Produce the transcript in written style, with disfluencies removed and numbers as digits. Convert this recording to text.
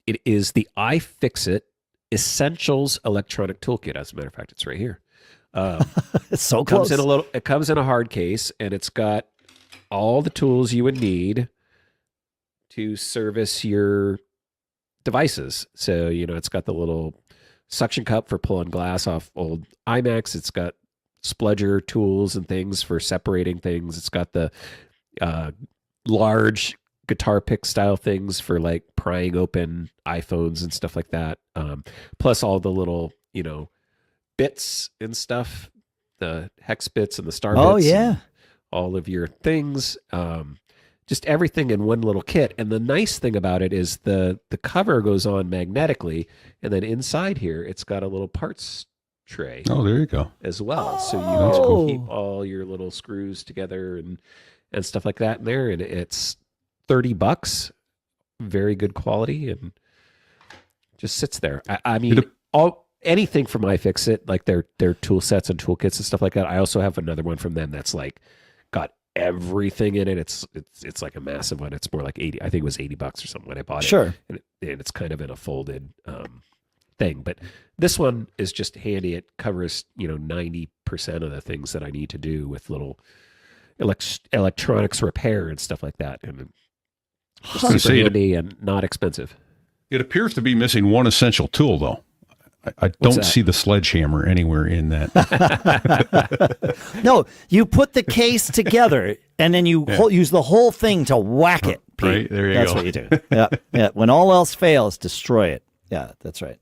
it is the iFixit Essentials Electronic Toolkit. As a matter of fact, it's right here. It's so It comes close. in a little. It comes in a hard case, and it's got all the tools you would need to service your devices. So it's got the little suction cup for pulling glass off old iMacs. It's got spludger tools and things for separating things. It's got the large guitar pick style things for like prying open iPhones and stuff like that. Plus all the little, bits and stuff, the hex bits and the star bits. Oh, yeah. All of your things. Just everything in one little kit. And the nice thing about it is the cover goes on magnetically, and then inside here it's got a little parts tray. Oh, there you go. As well. So you Oh. can keep all your little screws together and stuff like that in there. And it's $30, very good quality, and just sits there. I mean, anything from iFixit, like their tool sets and toolkits and stuff like that. I also have another one from them that's like got everything in it. It's like a massive one. It's more like 80. I think it was $80 or something when I bought it. Sure. And it's kind of in a folded thing. But this one is just handy. It covers 90% of the things that I need to do with little electronics repair and stuff like that. And super handy and not expensive. It appears to be missing one essential tool, though. I don't see the sledgehammer anywhere in that. No, you put the case together and then you use the whole thing to whack it. Pete. Right, there you That's go. what you do. Yeah. When all else fails, destroy it. Yeah, that's right.